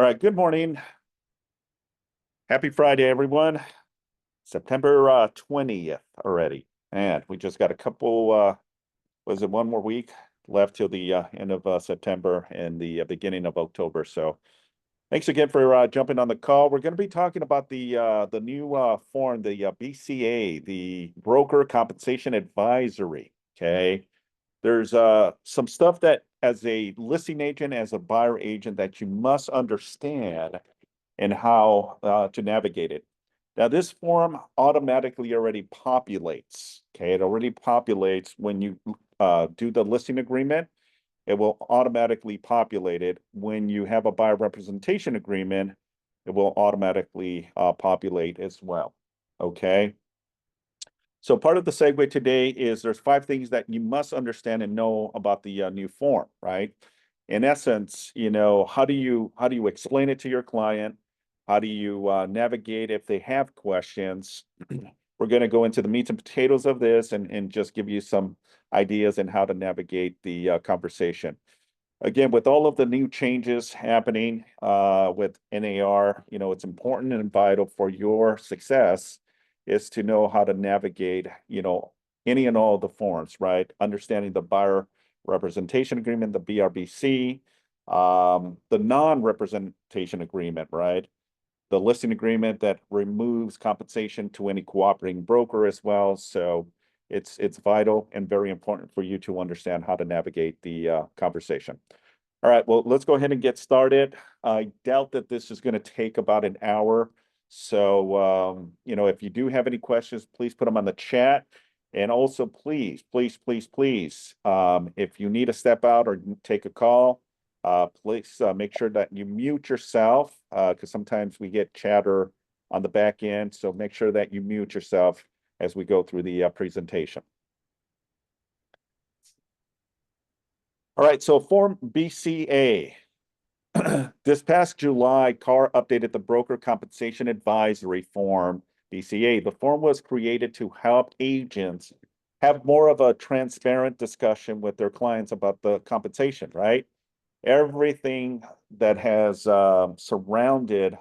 right, good morning. Happy Friday, everyone. September 20th already. And we just got a couple, was it one more week left till the end of September and the beginning of October. So thanks again for jumping on the call. We're going to be talking about the new form, the BCA, the Broker Compensation Advisory. Okay. There's some stuff that as a listing agent, as a buyer agent, that you must understand and how to navigate it. Now, this form automatically already populates. Okay, it already populates when you do the listing agreement. It will automatically populate it. When you have a buyer representation agreement, it will automatically populate as well. Okay. So part of the segue today is there's 5 things that you must understand and know about the new form, right? In essence, how do you explain it to your client? How do you navigate if they have questions? We're going to go into the meat and potatoes of this and just give you some ideas on how to navigate the conversation. Again, with all of the new changes happening with NAR, it's important and vital for your success is to know how to navigate, any and all of the forms, right? Understanding the buyer representation agreement, the BRBC, the non-representation agreement, right? The listing agreement that removes compensation to any cooperating broker as well. So it's vital and very important for you to understand how to navigate the conversation. All right, well, let's go ahead and get started. I doubt that this is going to take about an hour. So, if you do have any questions, please put them on the chat. And also, please, please, please, please, if you need to step out or take a call, please make sure that you mute yourself because sometimes we get chatter on the back end. So make sure that you mute yourself as we go through the presentation. All right, so Form BCA. This past July, C.A.R updated the Broker Compensation Advisory Form, BCA. The form was created to help agents have more of a transparent discussion with their clients about the compensation, right? Everything that has surrounded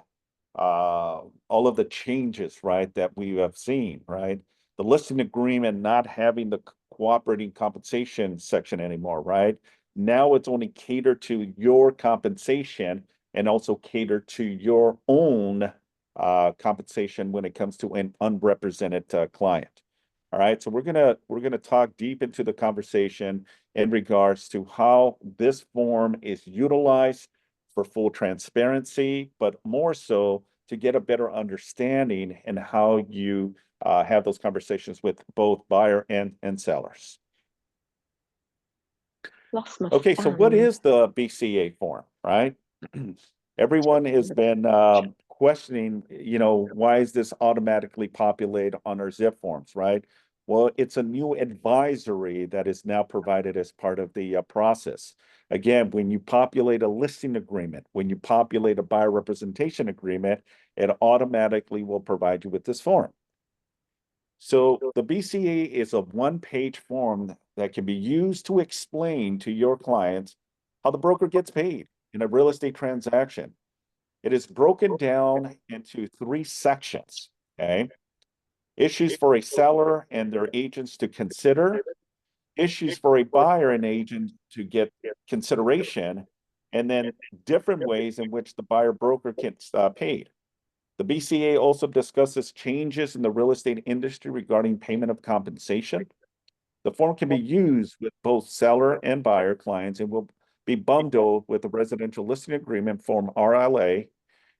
all of the changes, right, that we have seen, right? The listing agreement not having the cooperating compensation section anymore, right? Now it's only catered to your compensation and also catered to your own compensation when it comes to an unrepresented client. All right, so we're gonna talk deep into the conversation in regards to how this form is utilized for full transparency, but more so to get a better understanding and how you have those conversations with both buyer and sellers. Okay, so what is the BCA form, right? Everyone has been questioning, why is this automatically populated on our ZIP forms, right? Well, it's a new advisory that is now provided as part of the process. Again, when you populate a listing agreement, when you populate a buyer representation agreement, it automatically will provide you with this form. So the BCA is a one-page form that can be used to explain to your clients how the broker gets paid in a real estate transaction. It is broken down into 3 sections, okay? Issues for a seller and their agents to consider, issues for a buyer and agent to get consideration, and then different ways in which the buyer broker gets paid. The BCA also discusses changes in the real estate industry regarding payment of compensation. The form can be used with both seller and buyer clients and will be bundled with the residential listing agreement form RLA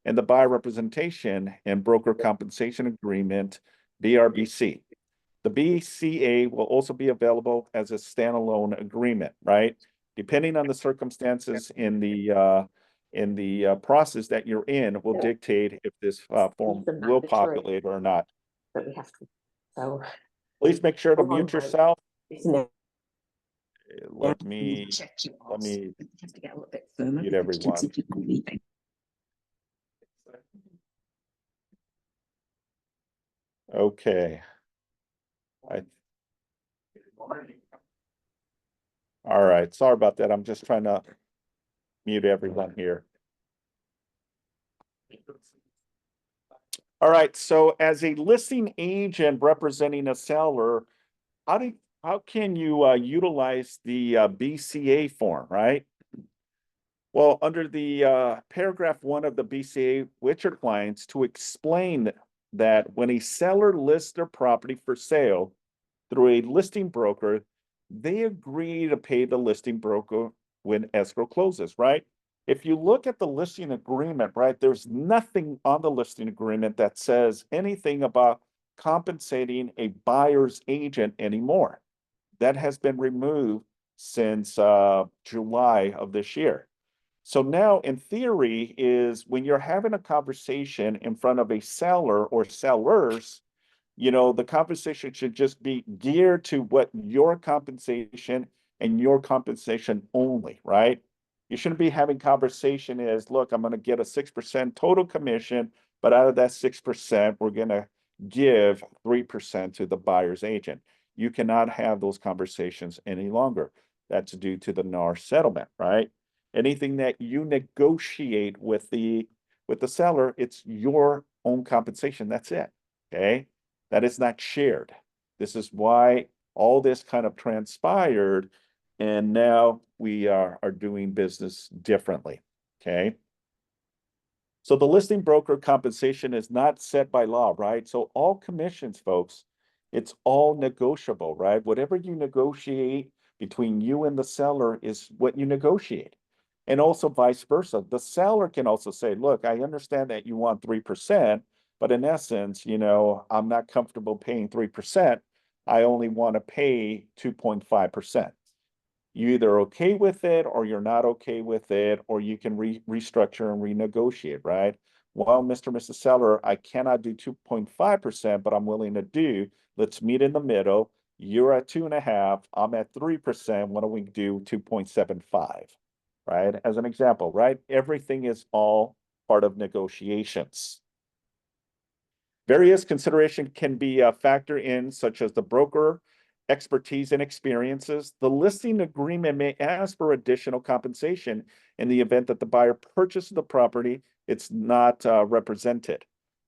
and the buyer representation and broker compensation agreement BRBC. The BCA will also be available as a standalone agreement, right? Depending on the circumstances in the process that you're in will dictate if this form will populate or not. But we have to. So please make sure to mute yourself. Let me have to get a little bit firmer. mute everyone. Okay. All right. Sorry about that. I'm just trying to mute everyone here. All right, so as a listing agent representing a seller, how can you utilize the BCA form, right? Well, under the paragraph 1 of the BCA, which are clients to explain that when a seller lists their property for sale through a listing broker, they agree to pay the listing broker when escrow closes, right? If you look at the listing agreement, right, there's nothing on the listing agreement that says anything about compensating a buyer's agent anymore. That has been removed since July of this year. So now, in theory, is when you're having a conversation in front of a seller or sellers, the conversation should just be geared to what your compensation and your compensation only, right? You shouldn't be having conversation is, look, I'm going to get a 6% total commission, but out of that 6%, we're going to give 3% to the buyer's agent. You cannot have those conversations any longer. That's due to the NAR settlement, right? Anything that you negotiate with the seller, it's your own compensation. That's it. Okay. That is not shared. This is why all this kind of transpired. And now we are doing business differently. Okay. So the listing broker compensation is not set by law, right? So all commissions, folks, it's all negotiable, right? Whatever you negotiate between you and the seller is what you negotiate. And also vice versa. The seller can also say, look, I understand that you want 3%, but in essence, I'm not comfortable paying 3%. I only want to pay 2.5%. You either okay with it or you're not okay with it, or you can restructure and renegotiate, right? Well, Mr. and Mrs. Seller, I cannot do 2.5%, but I'm willing to do. Let's meet in the middle. You're at 2.5%, I'm at 3%. Why don't we do 2.75? Right? As an example, right? Everything is all part of negotiations. Various consideration can be a factor in, such as the broker expertise and experiences. The listing agreement may ask for additional compensation in the event that the buyer purchases the property, it's not represented.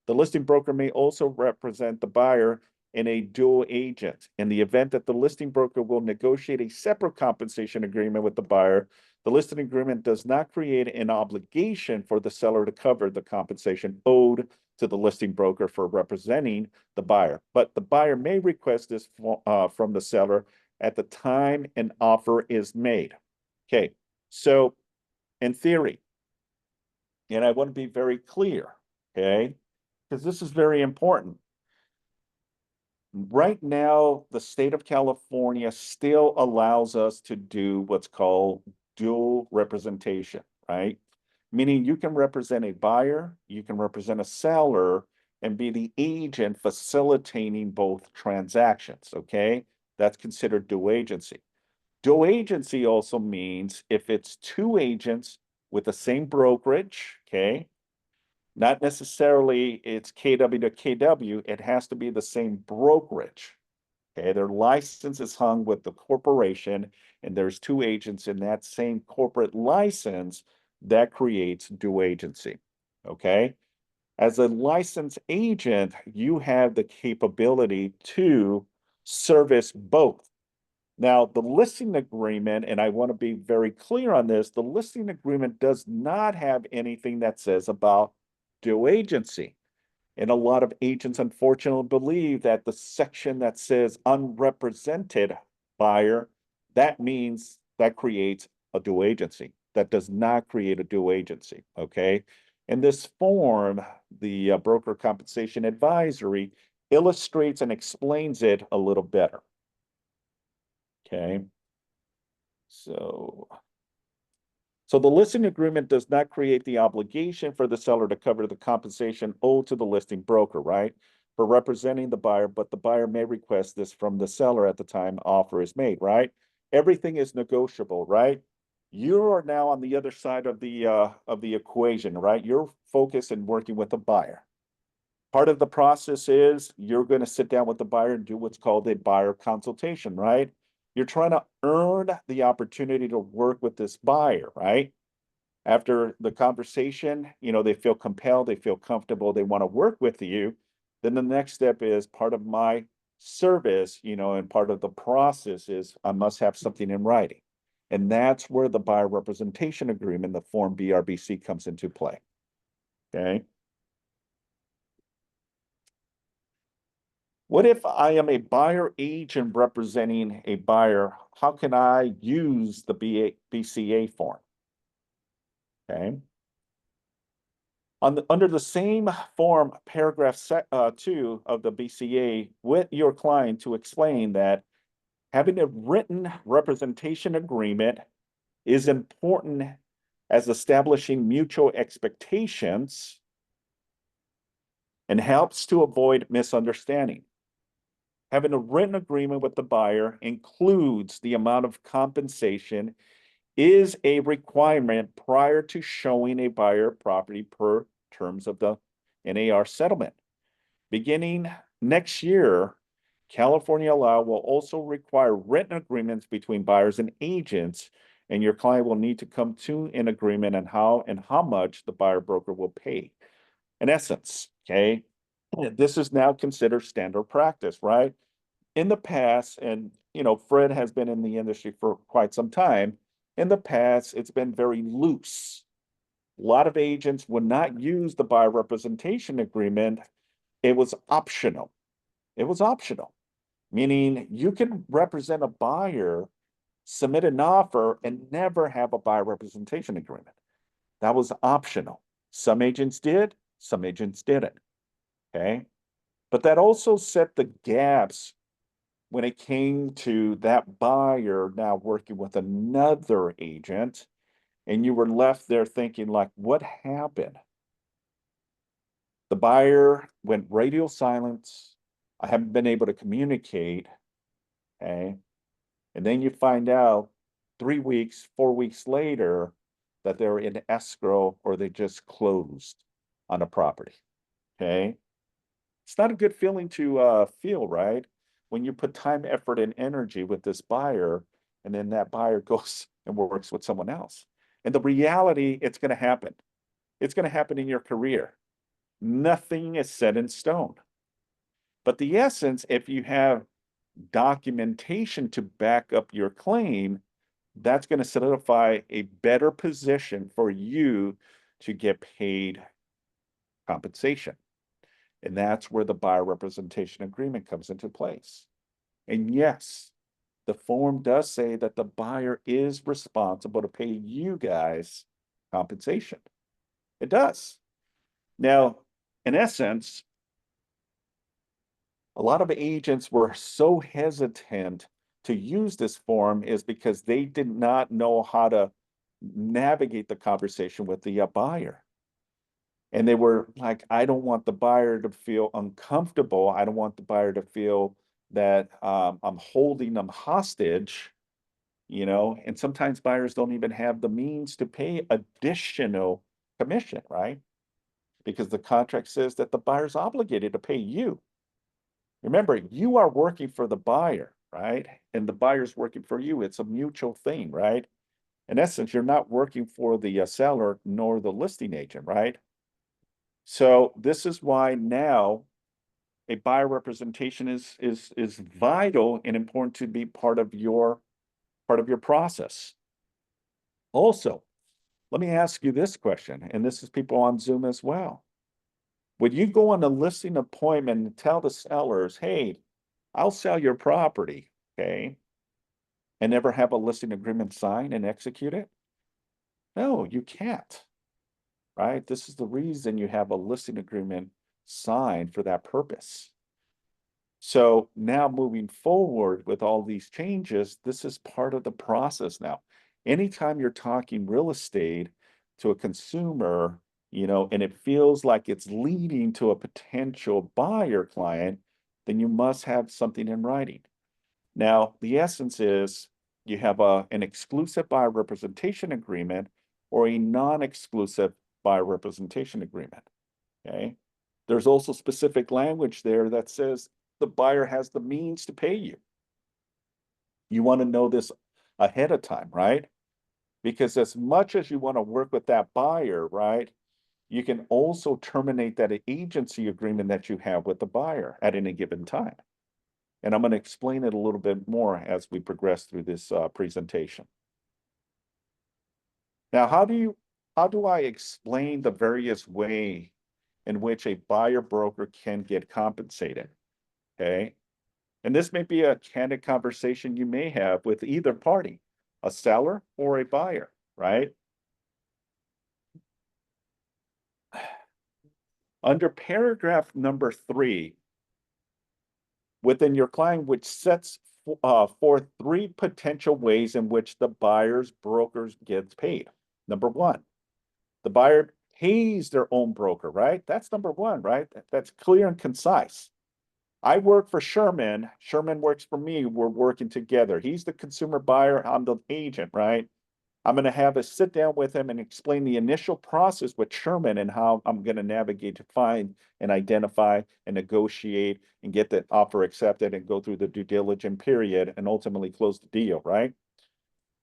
The listing broker may also represent the buyer in a dual agent. In the event that the listing broker will negotiate a separate compensation agreement with the buyer, the listing agreement does not create an obligation for the seller to cover the compensation owed to the listing broker for representing the buyer. But the buyer may request this from the seller at the time an offer is made. Okay, so in theory, and I want to be very clear, okay, because this is very important. Right now, the state of California still allows us to do what's called dual representation, right? Meaning you can represent a buyer, you can represent a seller, and be the agent facilitating both transactions, okay? That's considered dual agency. Dual agency also means if it's two agents with the same brokerage, okay? Not necessarily it's KW to KW, it has to be the same brokerage. Okay, their license is hung with the corporation, and there's two agents in that same corporate license that creates dual agency. Okay, as a licensed agent, you have the capability to service both. Now, the listing agreement, and I want to be very clear on this, the listing agreement does not have anything that says about dual agency. And a lot of agents unfortunately believe that the section that says unrepresented buyer, that means that creates a dual agency. That does not create a dual agency, okay? In this form, the broker compensation advisory illustrates and explains it a little better, okay? So the listing agreement does not create the obligation for the seller to cover the compensation owed to the listing broker, right? For representing the buyer, but the buyer may request this from the seller at the time offer is made, right? Everything is negotiable, right? You are now on the other side of the equation, right? You're focused and working with the buyer. Part of the process is you're going to sit down with the buyer and do what's called a buyer consultation, right? You're trying to earn the opportunity to work with this buyer, right? After the conversation, they feel compelled, they feel comfortable, they want to work with you. Then the next step is part of my service, and part of the process is I must have something in writing. And that's where the buyer representation agreement, the form BRBC, comes into play. Okay. What if I am a buyer agent representing a buyer? How can I use the BCA form? Okay. Under the same form, paragraph 2 of the BCA, with your client to explain that having a written representation agreement is important as establishing mutual expectations and helps to avoid misunderstanding. Having a written agreement with the buyer includes the amount of compensation is a requirement prior to showing a buyer property per terms of the NAR settlement. Beginning next year, California law will also require written agreements between buyers and agents, and your client will need to come to an agreement on how and how much the buyer broker will pay. In essence, okay, this is now considered standard practice, right? In the past, and Fred has been in the industry for quite some time. In the past, it's been very loose. A lot of agents would not use the buyer representation agreement. It was optional. It was optional, meaning you can represent a buyer, submit an offer, and never have a buyer representation agreement. That was optional. Some agents did, some agents didn't. Okay. But that also set the gaps when it came to that buyer now working with another agent, and you were left there thinking, like, what happened? The buyer went radio silence. I haven't been able to communicate. Okay. And then you find out 3 weeks, 4 weeks later that they're in escrow or they just closed on a property. Okay. It's not a good feeling to feel, right? When you put time, effort, and energy with this buyer, and then that buyer goes and works with someone else. And the reality, it's going to happen. It's going to happen in your career. Nothing is set in stone. But the essence, if you have documentation to back up your claim, that's going to solidify a better position for you to get paid compensation. And that's where the buyer representation agreement comes into place. And yes, the form does say that the buyer is responsible to pay you guys compensation. It does. Now, in essence, a lot of agents were so hesitant to use this form is because they did not know how to navigate the conversation with the buyer. And they were like, I don't want the buyer to feel uncomfortable. I don't want the buyer to feel that I'm holding them hostage, and sometimes buyers don't even have the means to pay additional commission, right? Because the contract says that the buyer's obligated to pay you. Remember, you are working for the buyer, right? And the buyer's working for you. It's a mutual thing, right? In essence, you're not working for the seller nor the listing agent, right? So this is why now a buyer representation is vital and important to be part of your process. Also, let me ask you this question, and this is people on Zoom as well. Would you go on a listing appointment and tell the sellers, hey, I'll sell your property, okay, and never have a listing agreement signed and execute it? No, you can't, right? This is the reason you have a listing agreement signed for that purpose. So now moving forward with all these changes, this is part of the process now. Anytime you're talking real estate to a consumer, and it feels like it's leading to a potential buyer client, then you must have something in writing. Now, the essence is you have an exclusive buyer representation agreement or a non-exclusive buyer representation agreement. Okay. There's also specific language there that says the buyer has the means to pay you. You want to know this ahead of time, right? Because as much as you want to work with that buyer, right, you can also terminate that agency agreement that you have with the buyer at any given time. And I'm going to explain it a little bit more as we progress through this presentation. Now, how do I explain the various way in which a buyer broker can get compensated? Okay. And this may be a candid conversation you may have with either party, a seller or a buyer, right? Under paragraph number 3, within your client, which sets forth 3 potential ways in which the buyer's brokers gets paid. Number 1, the buyer pays their own broker, right? That's number 1, right? That's clear and concise. I work for Sherman. Sherman works for me. We're working together. He's the consumer buyer. I'm the agent, right? I'm going to have a sit down with him and explain the initial process with Sherman and how I'm going to navigate to find and identify and negotiate and get the offer accepted and go through the due diligence period and ultimately close the deal, right?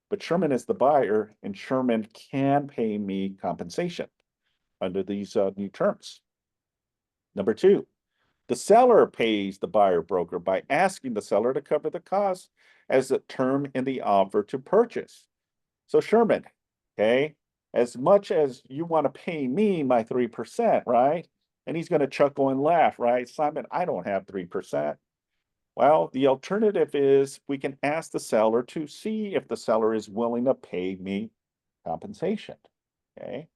But Sherman is the buyer and Sherman can pay me compensation under these new terms. Number 2, the seller pays the buyer broker by asking the seller to cover the cost as a term in the offer to purchase. So Sherman, okay, as much as you want to pay me my 3%, right? And he's going to chuckle and laugh, right? Simon, I don't have 3%. Well, the alternative is we can ask the seller to see if the seller is willing to pay me compensation, okay?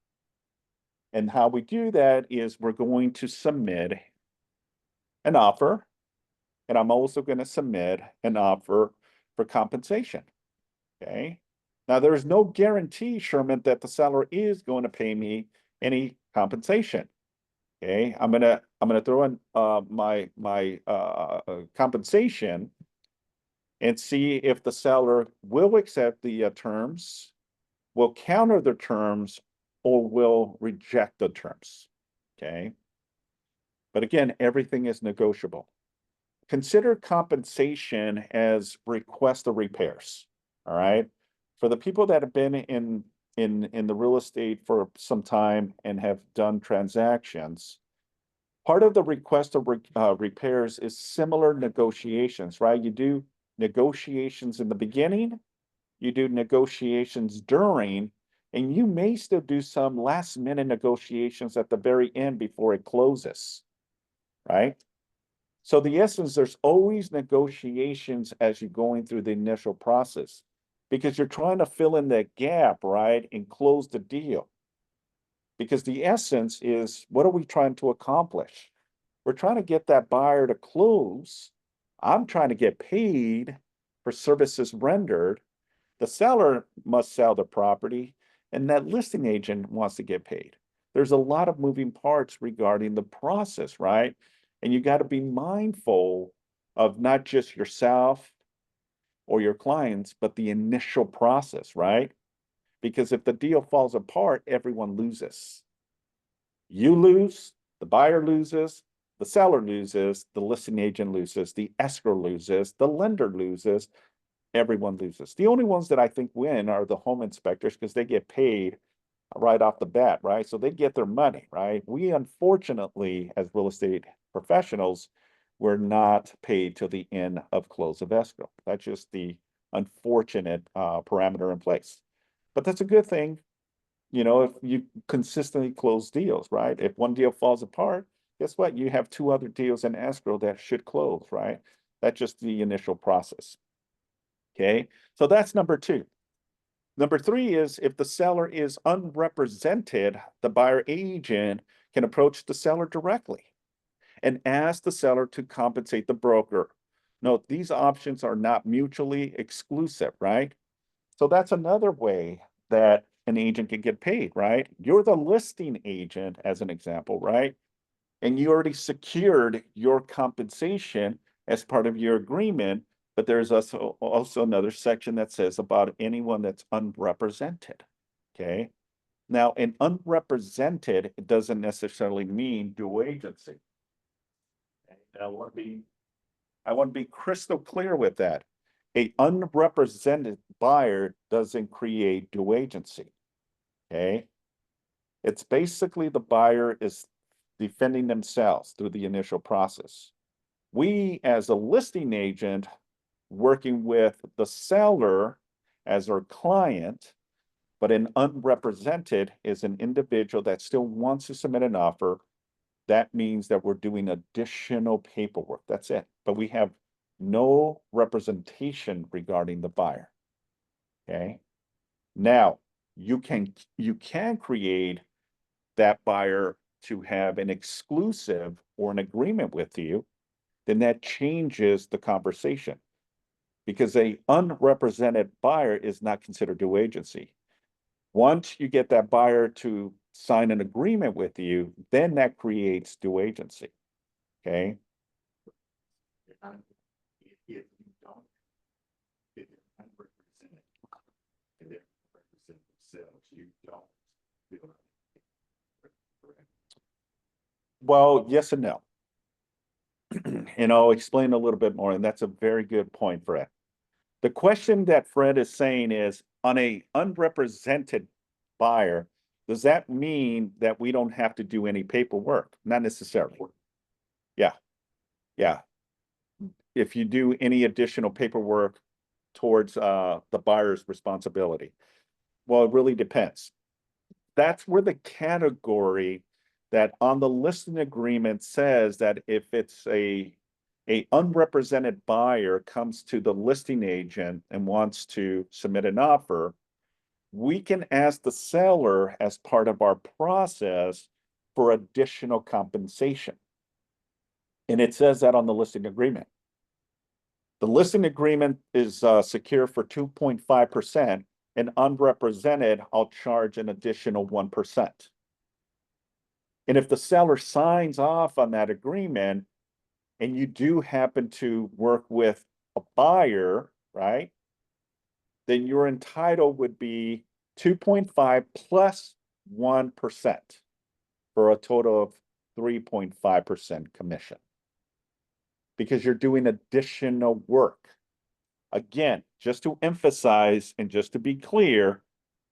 And how we do that is we're going to submit an offer, and I'm also going to submit an offer for compensation, okay? Now, there's no guarantee, Sherman, that the seller is going to pay me any compensation. Okay, I'm gonna throw in my compensation and see if the seller will accept the terms, will counter the terms, or will reject the terms. Okay, but again, everything is negotiable. Consider compensation as request of repairs. All right. For the people that have been in the real estate for some time and have done transactions, part of the request of repairs is similar negotiations, right? You do negotiations in the beginning, you do negotiations during, and you may still do some last minute negotiations at the very end before it closes, right? So the essence, there's always negotiations as you're going through the initial process because you're trying to fill in that gap, right, and close the deal. Because the essence is, what are we trying to accomplish? We're trying to get that buyer to close. I'm trying to get paid for services rendered. The seller must sell the property, and that listing agent wants to get paid. There's a lot of moving parts regarding the process, right? And you got to be mindful of not just yourself or your clients, but the initial process, right? Because if the deal falls apart, everyone loses. You lose, the buyer loses, the seller loses, the listing agent loses, the escrow loses, the lender loses, everyone loses. The only ones that I think win are the home inspectors because they get paid right off the bat, right? So they get their money, right? We unfortunately, as real estate professionals, we're not paid till the end of close of escrow. That's just the unfortunate parameter in place. But that's a good thing, you know, if you consistently close deals, right? If one deal falls apart, guess what? You have 2 other deals in escrow that should close, right? That's just the initial process. Okay, so that's number 2. Number 3 is if the seller is unrepresented, the buyer agent can approach the seller directly and ask the seller to compensate the broker. Note, these options are not mutually exclusive, right? So that's another way that an agent can get paid, right? You're the listing agent, as an example, right? And you already secured your compensation as part of your agreement, but there's also another section that says about anyone that's unrepresented. Okay. Now, an unrepresented, it doesn't necessarily mean dual agency. Okay? I want to be crystal clear with that. A unrepresented buyer doesn't create due agency. Okay. It's basically the buyer is defending themselves through the initial process. We, as a listing agent, working with the seller as our client, but an unrepresented is an individual that still wants to submit an offer. That means that we're doing additional paperwork. That's it. But we have no representation regarding the buyer. Okay. Now, you can create that buyer to have an exclusive or an agreement with you, then that changes the conversation because a unrepresented buyer is not considered due agency. Once you get that buyer to sign an agreement with you, then that creates due agency. Okay. If you don't, if you're unrepresented, if they represent themselves, you don't feel correct. Well, yes and no. And I'll explain a little bit more, and that's a very good point, Fred. The question that Fred is saying is, on a unrepresented buyer, does that mean that we don't have to do any paperwork? Not necessarily. Yeah, yeah. If you do any additional paperwork towards the buyer's responsibility. Well, it really depends. That's where the category that on the listing agreement says that if it's a unrepresented buyer comes to the listing agent and wants to submit an offer, we can ask the seller as part of our process for additional compensation. And it says that on the listing agreement. The listing agreement is secure for 2.5%, and unrepresented, I'll charge an additional 1%. And if the seller signs off on that agreement, and you do happen to work with a buyer, right? Then your entitled would be 2.5 plus 1% for a total of 3.5% commission. Because you're doing additional work. Again, just to emphasize and just to be clear,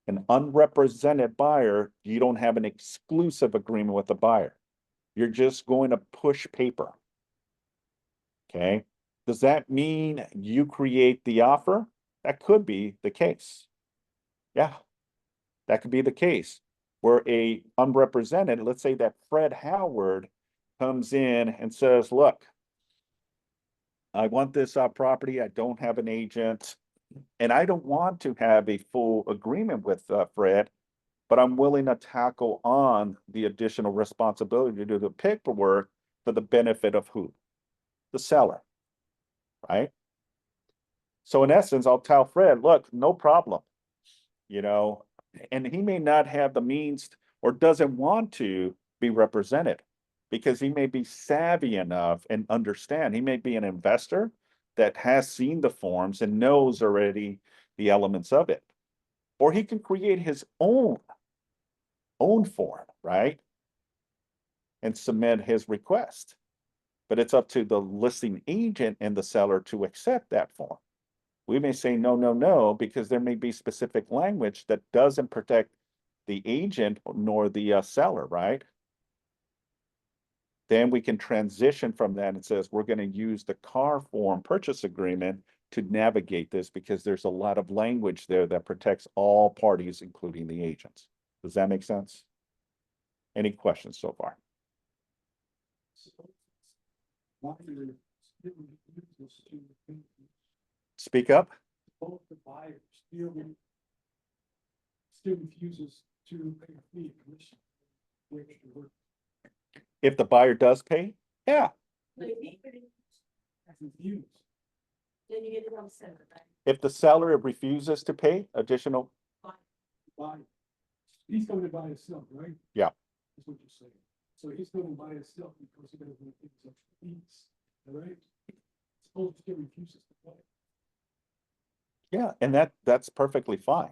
an unrepresented buyer, you don't have an exclusive agreement with the buyer. You're just going to push paper. Okay. Does that mean you create the offer? That could be the case. Yeah, that could be the case. Where a unrepresented, let's say that Fred Howard comes in and says, look, I want this property. I don't have an agent, and I don't want to have a full agreement with Fred, but I'm willing to tackle on the additional responsibility to do the paperwork for the benefit of who? The seller, right? So in essence, I'll tell Fred, look, no problem, you know, and he may not have the means or doesn't want to be represented because he may be savvy enough and understand. He may be an investor that has seen the forms and knows already the elements of it. Or he can create his own form, right? And submit his request. But it's up to the listing agent and the seller to accept that form. We may say no, no, no, because there may be specific language that doesn't protect the agent nor the seller, right? Then we can transition from that and says, we're going to use the C.A.R form purchase agreement to navigate this because there's a lot of language there that protects all parties, including the agents. Does that make sense? Any questions so far? Speak up. Both the buyer still refuses to pay a fee commission. If the buyer does pay, yeah. Refused. Then you get it on the seller, right? If the seller refuses to pay additional, Buy. He's going to buy himself, right? Yeah. That's what you're saying. So he's going to buy himself because he doesn't want to pay such fees, all right? Suppose he refuses to pay. yeah, and that's perfectly fine.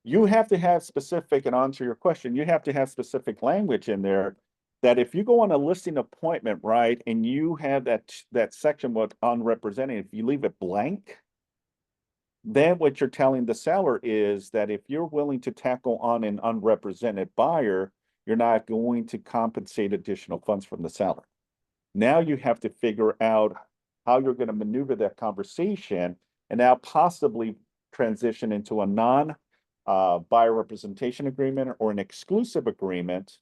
You have to have specific, and answer your question, you have to have specific language in there that if you go on a listing appointment, right, and you have that section with unrepresented, if you leave it blank, then what you're telling the seller is that if you're willing to tackle on an unrepresented buyer, you're not going to compensate additional funds from the seller. Now you have to figure out how you're going to maneuver that conversation and now possibly transition into a buyer representation agreement or an exclusive agreement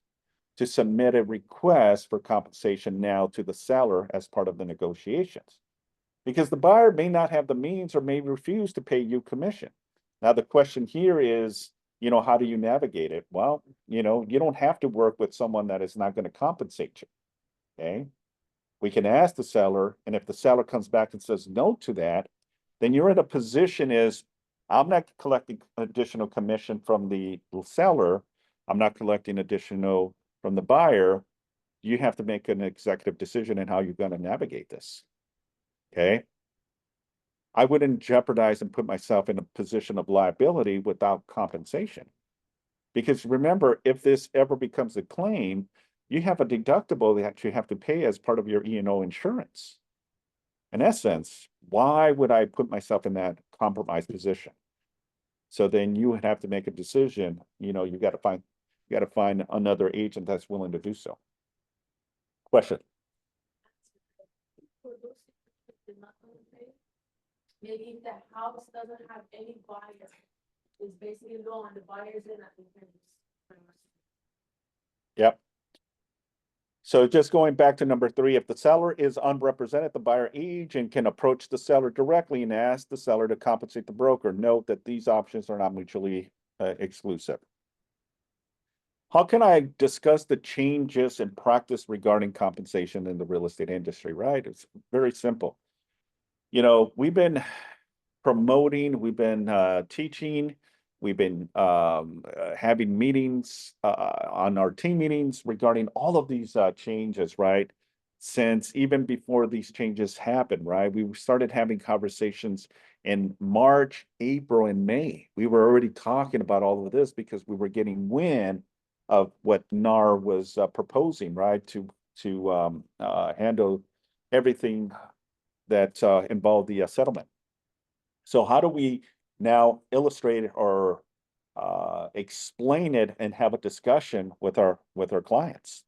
to submit a request for compensation now to the seller as part of the negotiations. Because the buyer may not have the means or may refuse to pay you commission. Now, the question here is, how do you navigate it? Well, you don't have to work with someone that is not going to compensate you. Okay. We can ask the seller, and if the seller comes back and says no to that, then you're in a position is, I'm not collecting additional commission from the seller. I'm not collecting additional from the buyer. You have to make an executive decision in how you're going to navigate this. Okay. I wouldn't jeopardize and put myself in a position of liability without compensation. Because remember, if this ever becomes a claim, you have a deductible that you have to pay as part of your E&O insurance. In essence, why would I put myself in that compromised position? So then you would have to make a decision. You got to find another agent that's willing to do so. Question. For those who did not pay, maybe if the house doesn't have any buyer, it's basically low and the buyer's in at the end. Yep. So just going back to number 3, if the seller is unrepresented, the buyer agent can approach the seller directly and ask the seller to compensate the broker. Note that these options are not mutually exclusive. How can I discuss the changes in practice regarding compensation in the real estate industry, right? It's very simple. We've been promoting, we've been teaching, we've been having meetings on our team meetings regarding all of these changes, right? Since even before these changes happened, right? We started having conversations in March, April, and May. We were already talking about all of this because we were getting wind of what C.A.R was proposing, right? To handle everything that involved the settlement. So how do we now illustrate it or explain it and have a discussion with our clients?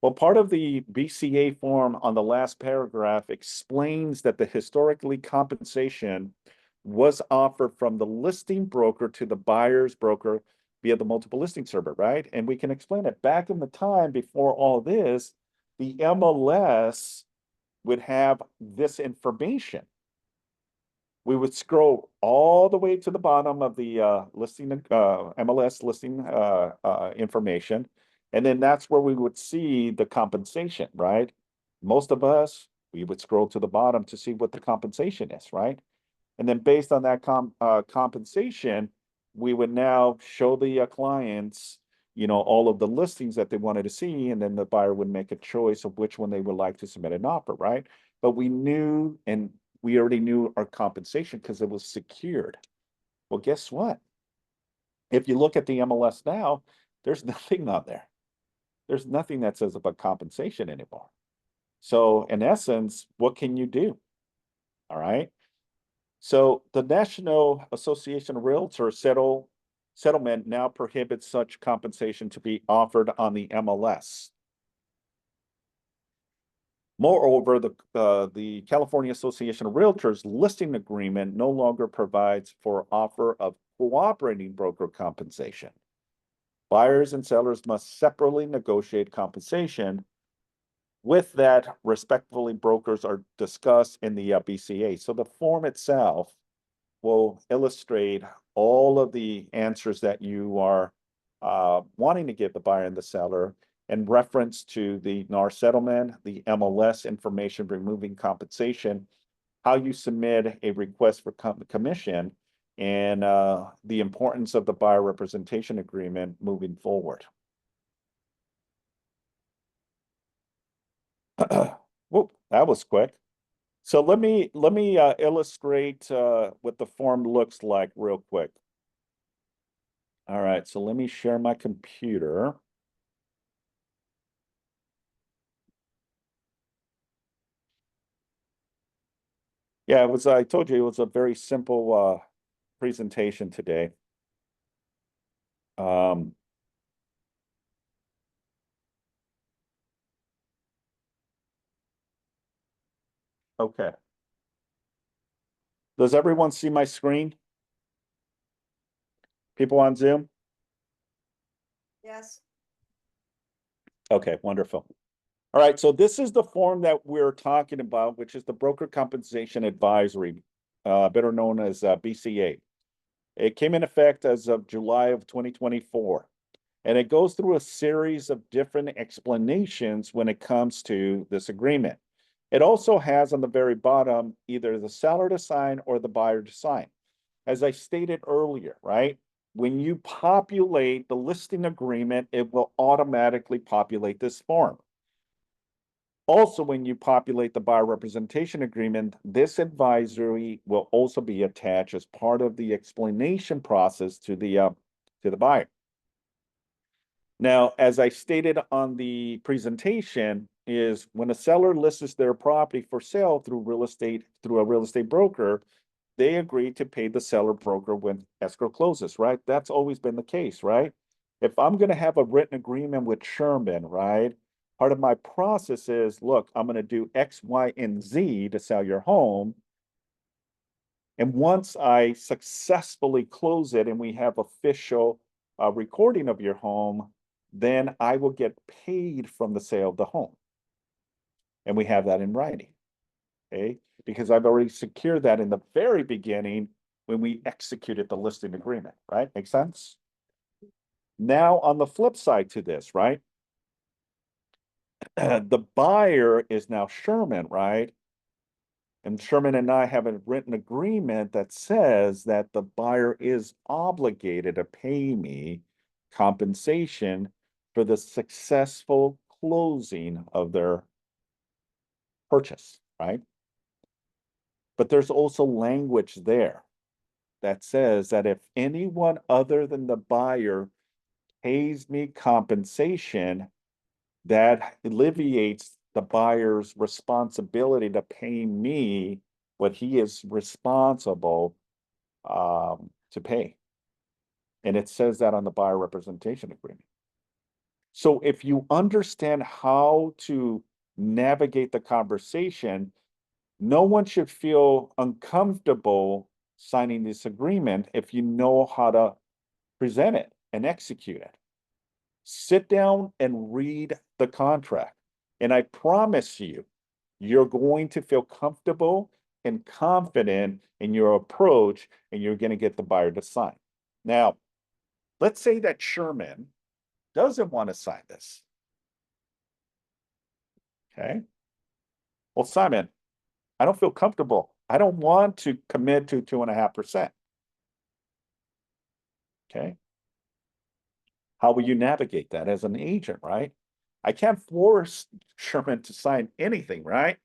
Well, part of the BCA form on the last paragraph explains that the historically compensation was offered from the listing broker to the buyer's broker via the multiple listing server, right? And we can explain it. Back in the time before all this, the MLS would have this information. We would scroll all the way to the bottom of the MLS listing information, and then that's where we would see the compensation, right? Most of us, we would scroll to the bottom to see what the compensation is, right? And then based on that compensation, we would now show the clients, all of the listings that they wanted to see, and then the buyer would make a choice of which one they would like to submit an offer, right? But we already knew our compensation because it was secured. Well, guess what? If you look at the MLS now, there's nothing on there. There's nothing that says about compensation anymore. So in essence, what can you do? All right. So the National Association of Realtors settlement now prohibits such compensation to be offered on the MLS. Moreover, the California Association of Realtors listing agreement no longer provides for offer of cooperating broker compensation. Buyers and sellers must separately negotiate compensation. With that, respectively, brokers are discussed in the BCA. So the form itself will illustrate all of the answers that you are wanting to give the buyer and the seller in reference to the C.A.R settlement, the MLS information removing compensation, how you submit a request for commission, and the importance of the buyer representation agreement moving forward. Whoop, that was quick. So let me illustrate what the form looks like real quick. All right, so let me share my computer. Yeah, it was, I told you, it was a very simple, presentation today. Um, okay. Does everyone see my screen? People on Zoom? Yes. Okay, wonderful. All right, so this is the form that we're talking about, which is the Broker Compensation Advisory, better known as BCA. It came in effect as of July of 2024, and it goes through a series of different explanations when it comes to this agreement. It also has on the very bottom either the seller to sign or the buyer to sign. As I stated earlier, right? When you populate the listing agreement, it will automatically populate this form. Also, when you populate the buyer representation agreement, this advisory will also be attached as part of the explanation process to the buyer. Now, as I stated on the presentation, is when a seller lists their property for sale through a real estate broker, they agree to pay the seller broker when escrow closes, right? That's always been the case, right? If I'm going to have a written agreement with Sherman, right? Part of my process is, look, I'm going to do X, Y, and Z to sell your home. And once I successfully close it and we have official recording of your home, then I will get paid from the sale of the home. And we have that in writing, okay? Because I've already secured that in the very beginning when we executed the listing agreement, right? Make sense? Now, on the flip side to this, right? The buyer is now Sherman, right? And Sherman and I have a written agreement that says that the buyer is obligated to pay me compensation for the successful closing of their purchase, right? But there's also language there that says that if anyone other than the buyer pays me compensation, that alleviates the buyer's responsibility to pay me what he is responsible to pay. And it says that on the buyer representation agreement. So if you understand how to navigate the conversation, no one should feel uncomfortable signing this agreement if you know how to present it and execute it. Sit down and read the contract. And I promise you, you're going to feel comfortable and confident in your approach, and you're going to get the buyer to sign. Now, let's say that Sherman doesn't want to sign this. Okay. Well, Simon, I don't feel comfortable. I don't want to commit to 2.5%. Okay. How will you navigate that as an agent, right? I can't force Sherman to sign anything, right?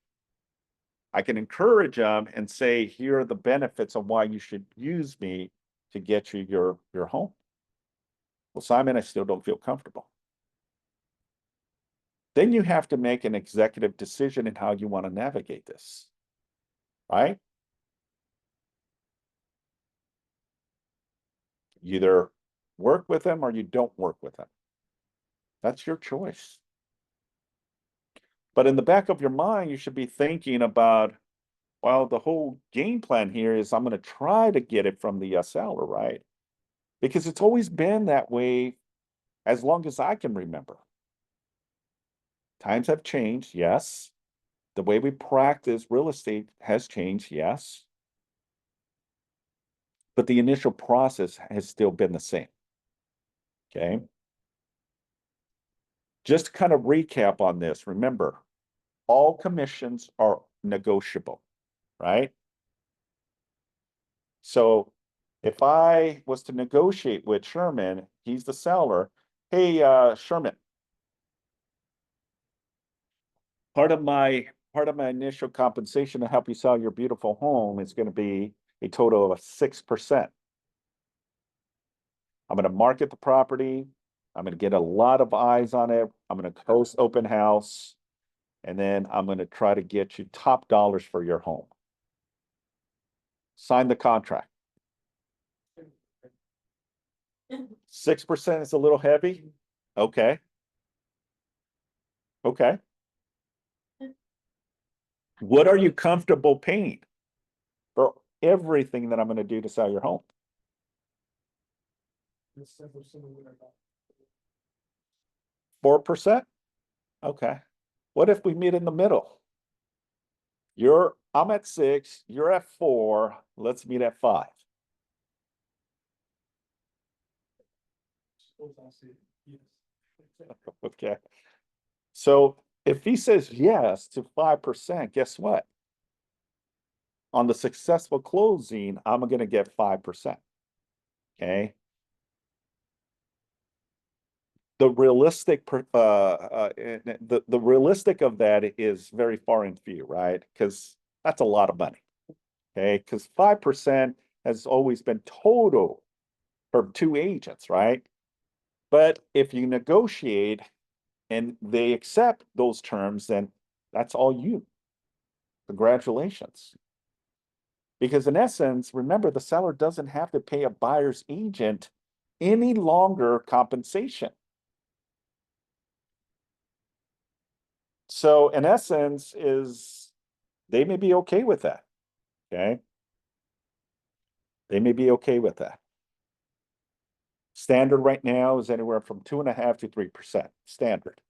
I can encourage them and say, here are the benefits of why you should use me to get you your home. Well, Simon, I still don't feel comfortable. Then you have to make an executive decision in how you want to navigate this, right? You either work with them or you don't work with them. That's your choice. But in the back of your mind, you should be thinking about, well, the whole game plan here is I'm going to try to get it from the seller, right? Because it's always been that way as long as I can remember. Times have changed, yes. The way we practice real estate has changed, yes. But the initial process has still been the same. Okay. Just to kind of recap on this, remember, all commissions are negotiable, right? So if I was to negotiate with Sherman, he's the seller. Hey, Sherman, part of my initial compensation to help you sell your beautiful home is going to be a total of 6%. I'm going to market the property. I'm going to get a lot of eyes on it. I'm going to host open house. And then I'm going to try to get you top dollars for your home. sign the contract. 6% is a little heavy. Okay. Okay. What are you comfortable paying for everything that I'm going to do to sell your home? That's several similar what I got. 4%? Okay. What if we meet in the middle? I'm at 6, you're at 4, let's meet at 5. Suppose I'll say yes. Okay. So if he says yes to 5%, guess what? On the successful closing, I'm going to get 5%. Okay. The realistic the realistic of that is very far and few, right? Because that's a lot of money. Okay, because 5% has always been total for two agents, right? But if you negotiate and they accept those terms, then that's all you. Congratulations. Because in essence, remember, the seller doesn't have to pay a buyer's agent any longer compensation. So in essence is they may be okay with that. Okay. They may be okay with that. Standard right now is anywhere from 2.5% to 3% standard.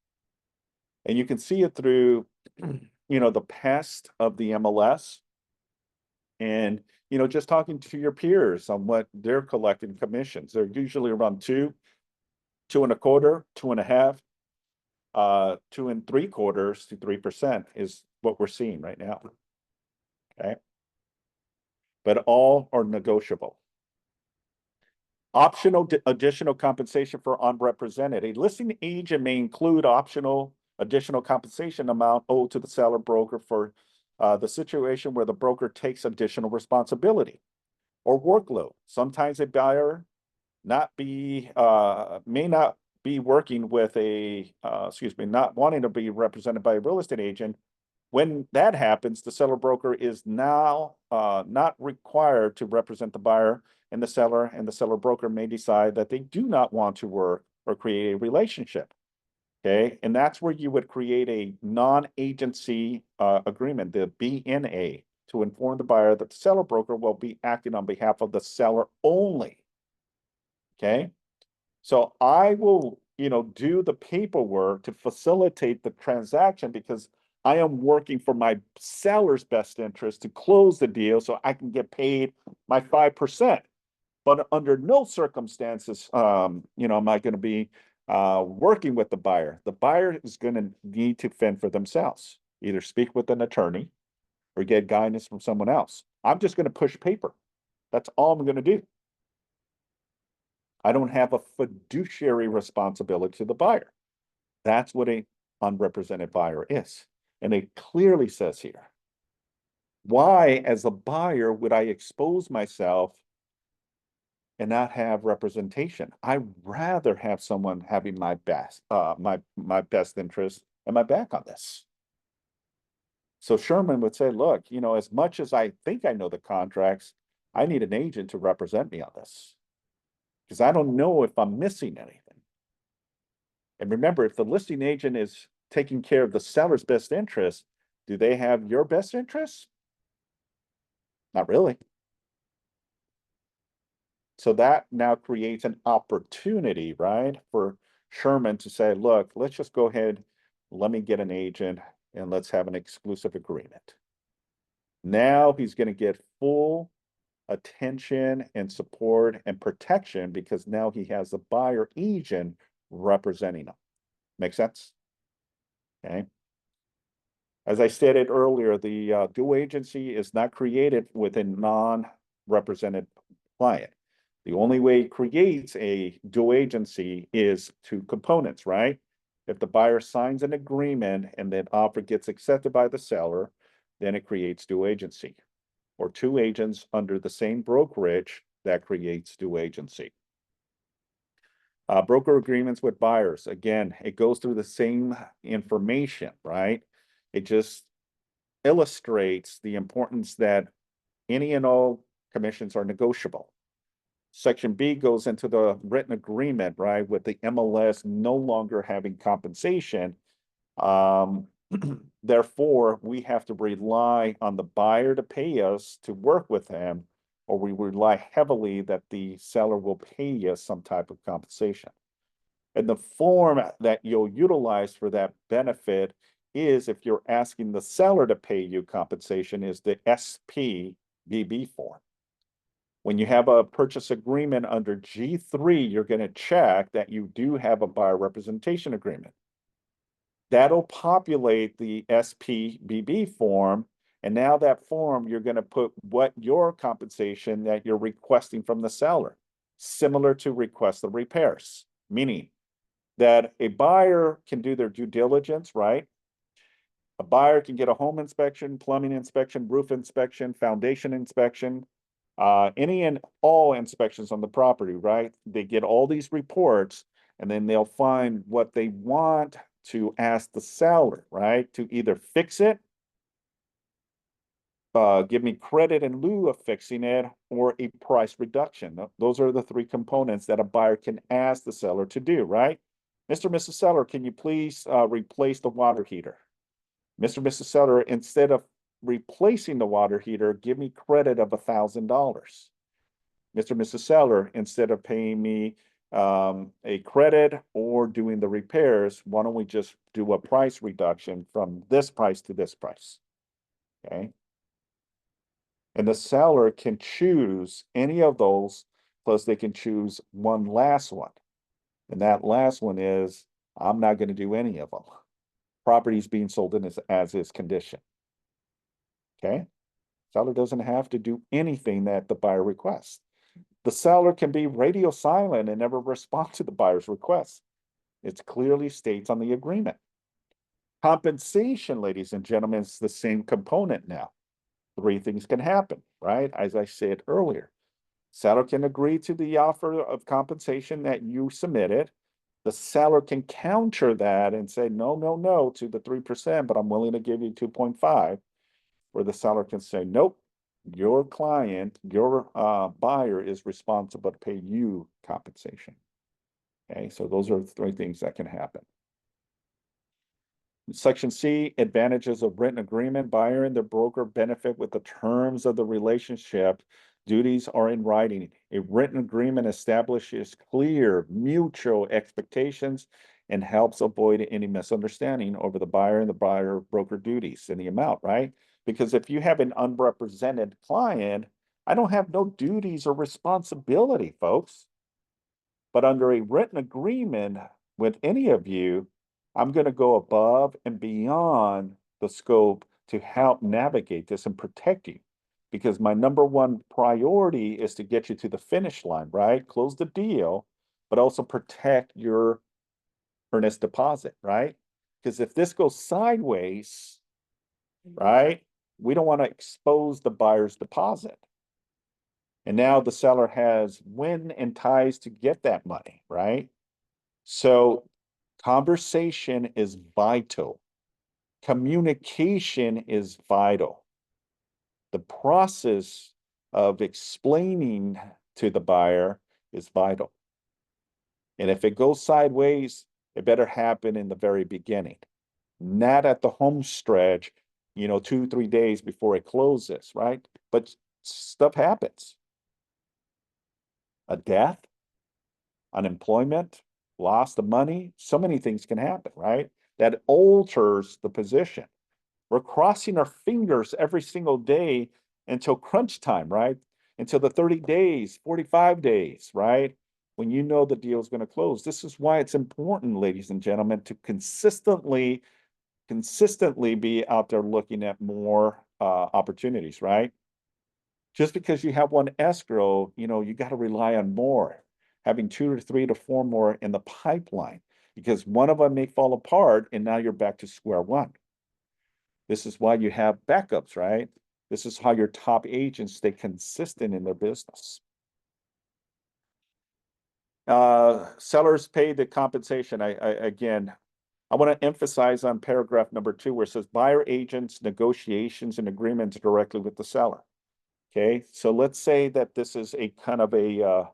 And you can see it through, the past of the MLS and, just talking to your peers on what they're collecting commissions. They're usually around 2.25, 2.5, 2.75 to 3% is what we're seeing right now. Okay. But all are negotiable. Optional additional compensation for unrepresented. A listing agent may include optional additional compensation amount owed to the seller broker for the situation where the broker takes additional responsibility or workload. Sometimes a buyer may not be working with not wanting to be represented by a real estate agent. When that happens, the seller broker is now not required to represent the buyer, and the seller broker may decide that they do not want to work or create a relationship. Okay, and that's where you would create a non-agency agreement, the BNA, to inform the buyer that the seller broker will be acting on behalf of the seller only. Okay, so I will, do the paperwork to facilitate the transaction because I am working for my seller's best interest to close the deal so I can get paid my 5%. But under no circumstances, am I going to be working with the buyer. The buyer is going to need to fend for themselves, either speak with an attorney or get guidance from someone else. I'm just going to push paper. That's all I'm going to do. I don't have a fiduciary responsibility to the buyer. That's what a unrepresented buyer is. And it clearly says here, why, as a buyer, would I expose myself and not have representation? I'd rather have someone having my best, my best interest and my back on this. So Sherman would say, look, as much as I think I know the contracts, I need an agent to represent me on this because I don't know if I'm missing anything. And remember, if the listing agent is taking care of the seller's best interest, do they have your best interest? Not really. So that now creates an opportunity, right, for Sherman to say, look, let's just go ahead, let me get an agent and let's have an exclusive agreement. Now he's going to get full attention and support and protection because now he has a buyer agent representing him. Make sense? Okay. As I stated earlier, the dual agency is not created with a non-represented client. The only way it creates a dual agency is two components, right? If the buyer signs an agreement and that offer gets accepted by the seller, then it creates dual agency. Or two agents under the same brokerage, that creates dual agency. Broker agreements with buyers. Again, it goes through the same information, right? It just illustrates the importance that any and all commissions are negotiable. Section B goes into the written agreement, right, with the MLS no longer having compensation. Therefore, we have to rely on the buyer to pay us to work with him, or we rely heavily that the seller will pay us some type of compensation. And the form that you'll utilize for that benefit is, if you're asking the seller to pay you compensation, is the SPBB form. When you have a purchase agreement under G3, you're going to check that you do have a buyer representation agreement. That'll populate the SPBB form. And now that form, you're going to put what your compensation that you're requesting from the seller, similar to request of repairs, meaning that a buyer can do their due diligence, right? A buyer can get a home inspection, plumbing inspection, roof inspection, foundation inspection, any and all inspections on the property, right? They get all these reports, and then they'll find what they want to ask the seller, right? To either fix it, give me credit in lieu of fixing it, or a price reduction. Those are the three components that a buyer can ask the seller to do, right? Mr. and Mrs. Seller, can you please replace the water heater? Mr. and Mrs. Seller, instead of replacing the water heater, give me credit of $1,000. Mr. and Mrs. Seller, instead of paying me a credit or doing the repairs, why don't we just do a price reduction from this price to this price? Okay. And the seller can choose any of those, plus they can choose one last one. And that last one is, I'm not going to do any of them. Property is being sold in as is condition. Okay. Seller doesn't have to do anything that the buyer requests. The seller can be radio silent and never respond to the buyer's request. It clearly states on the agreement. Compensation, ladies and gentlemen, is the same component now. Three things can happen, right? As I said earlier, seller can agree to the offer of compensation that you submitted. The seller can counter that and say, no, no, no to the 3%, but I'm willing to give you 2.5. Where the seller can say, nope, your client, your buyer is responsible to pay you compensation. Okay, so those are the three things that can happen. Section C, advantages of written agreement. Buyer and the broker benefit with the terms of the relationship. Duties are in writing. A written agreement establishes clear mutual expectations and helps avoid any misunderstanding over the buyer and the buyer broker duties and the amount, right? Because if you have an unrepresented client, I don't have no duties or responsibility, folks. But under a written agreement with any of you, I'm going to go above and beyond the scope to help navigate this and protect you. Because my number one priority is to get you to the finish line, right? Close the deal, but also protect your earnest deposit, right? Because if this goes sideways, right, we don't want to expose the buyer's deposit. And now the seller has when and ties to get that money, right? So conversation is vital. Communication is vital. The process of explaining to the buyer is vital. And if it goes sideways, it better happen in the very beginning, not at the home stretch, 2-3 days before it closes, right? But stuff happens. A death, unemployment, loss of money, so many things can happen, right? That alters the position. We're crossing our fingers every single day until crunch time, right? Until the 30 days, 45 days, right? When you know the deal is going to close. This is why it's important, ladies and gentlemen, to consistently be out there looking at more opportunities, right? Just because you have one escrow, you got to rely on more, having 2 to 3 to 4 more in the pipeline, because one of them may fall apart and now you're back to square one. This is why you have backups, right? This is how your top agents stay consistent in their business. Sellers pay the compensation. I want to emphasize on paragraph number 2, where it says buyer agents negotiations and agreements directly with the seller. Okay, so let's say that this is a kind of a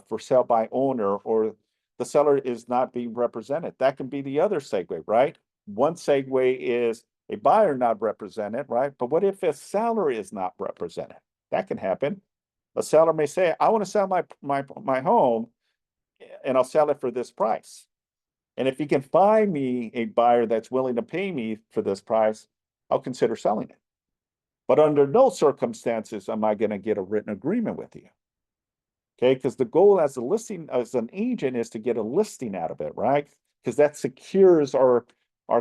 for sale by owner, or the seller is not being represented. That can be the other segue, right? One segue is a buyer not represented, right? But what if a seller is not represented? That can happen. A seller may say, I want to sell my home and I'll sell it for this price. And if you can find me a buyer that's willing to pay me for this price, I'll consider selling it. But under no circumstances am I going to get a written agreement with you. Okay, because the goal as a listing, as an agent, is to get a listing out of it, right? Because that secures our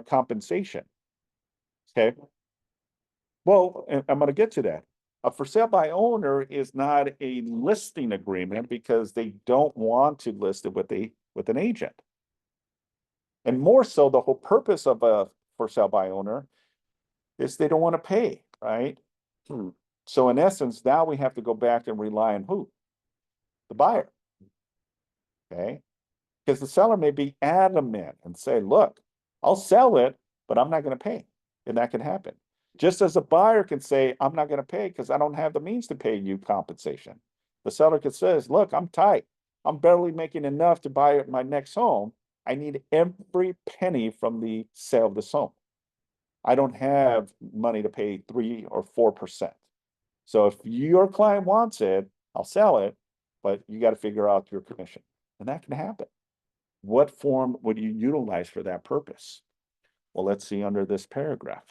compensation. Okay. Well, and I'm going to get to that. A for sale by owner is not a listing agreement because they don't want to list it with an agent. And more so, the whole purpose of a for sale by owner is they don't want to pay, right? So in essence, now we have to go back and rely on who? The buyer. Okay. Because the seller may be adamant and say, look, I'll sell it, but I'm not going to pay. And that can happen. Just as a buyer can say, I'm not going to pay because I don't have the means to pay you compensation. The seller could say, look, I'm tight. I'm barely making enough to buy my next home. I need every penny from the sale of this home. I don't have money to pay 3 or 4%. So if your client wants it, I'll sell it, but you got to figure out your commission. And that can happen. What form would you utilize for that purpose? Well, let's see under this paragraph.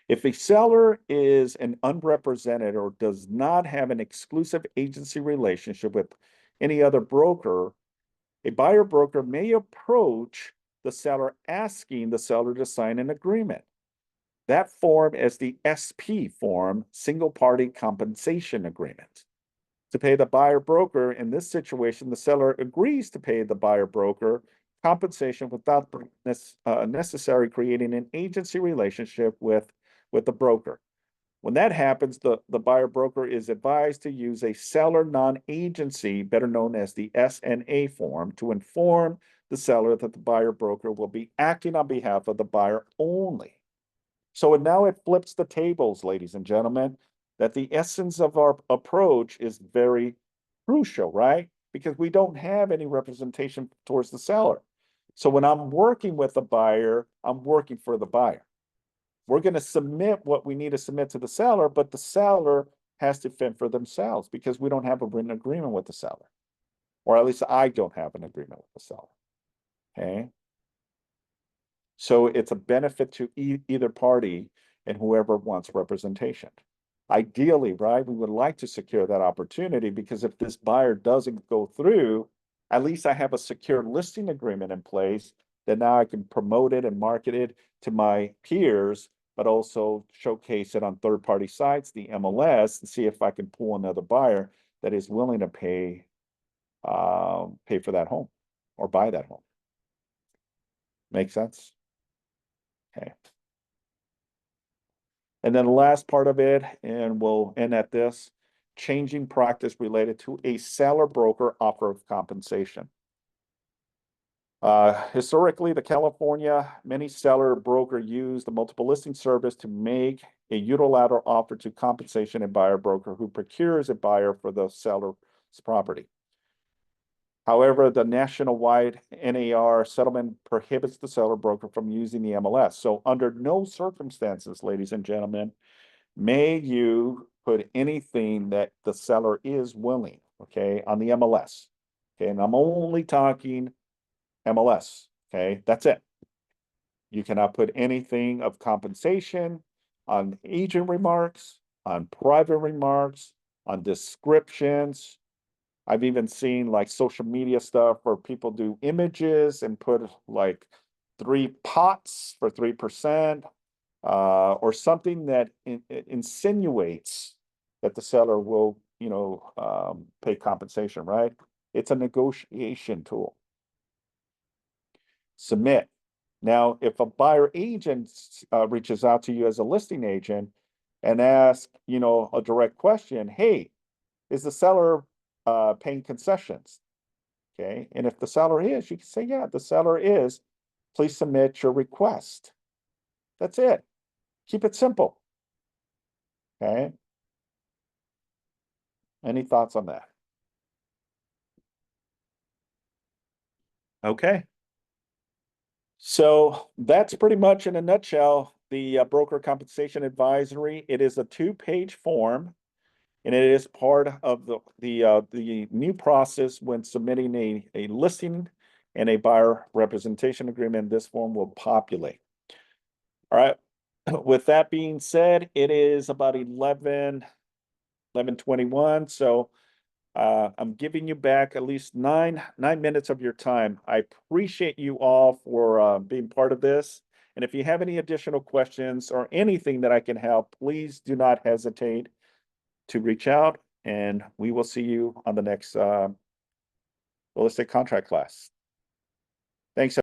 If a seller is an unrepresented or does not have an exclusive agency relationship with any other broker, a buyer broker may approach the seller asking the seller to sign an agreement. That form is the SP form, single party compensation agreement. To pay the buyer broker, in this situation, the seller agrees to pay the buyer broker compensation without necessary creating an agency relationship with the broker. When that happens, the buyer broker is advised to use a seller non-agency, better known as the SNA form, to inform the seller that the buyer broker will be acting on behalf of the buyer only. So now it flips the tables, ladies and gentlemen, that the essence of our approach is very crucial, right? Because we don't have any representation towards the seller. So when I'm working with a buyer, I'm working for the buyer. We're going to submit what we need to submit to the seller, but the seller has to fend for themselves because we don't have a written agreement with the seller. Or at least I don't have an agreement with the seller. Okay. So it's a benefit to either party and whoever wants representation. Ideally, right, we would like to secure that opportunity because if this buyer doesn't go through, at least I have a secure listing agreement in place that now I can promote it and market it to my peers, but also showcase it on third-party sites, the MLS, and see if I can pull another buyer that is willing to pay for that home or buy that home. Make sense? Okay. And then the last part of it, and we'll end at this, changing practice related to a seller broker offer of compensation. Historically, the California many seller broker used the multiple listing service to make a unilateral offer to compensation a buyer broker who procures a buyer for the seller's property. However, the nationwide NAR settlement prohibits the seller broker from using the MLS. So under no circumstances, ladies and gentlemen, may you put anything that the seller is willing, okay, on the MLS. Okay, and I'm only talking MLS, okay, that's it. You cannot put anything of compensation on agent remarks, on private remarks, on descriptions. I've even seen like social media stuff where people do images and put like 3 pots for 3%, or something that insinuates that the seller will, pay compensation, right? It's a negotiation tool. Submit. Now, if a buyer agent reaches out to you as a listing agent and asks, a direct question, hey, is the seller paying concessions? Okay. And if the seller is, you can say, yeah, the seller is. Please submit your request. That's it. Keep it simple. Okay. Any thoughts on that? Okay. So that's pretty much in a nutshell, the broker compensation advisory. It is a 2-page form. And it is part of the new process when submitting a listing and a buyer representation agreement. This form will populate. All right. With that being said, it is about 11:21. So I'm giving you back at least nine minutes of your time. I appreciate you all for being part of this. And if you have any additional questions or anything that I can help, please do not hesitate to reach out, and we will see you on the next real estate contract class. Thanks.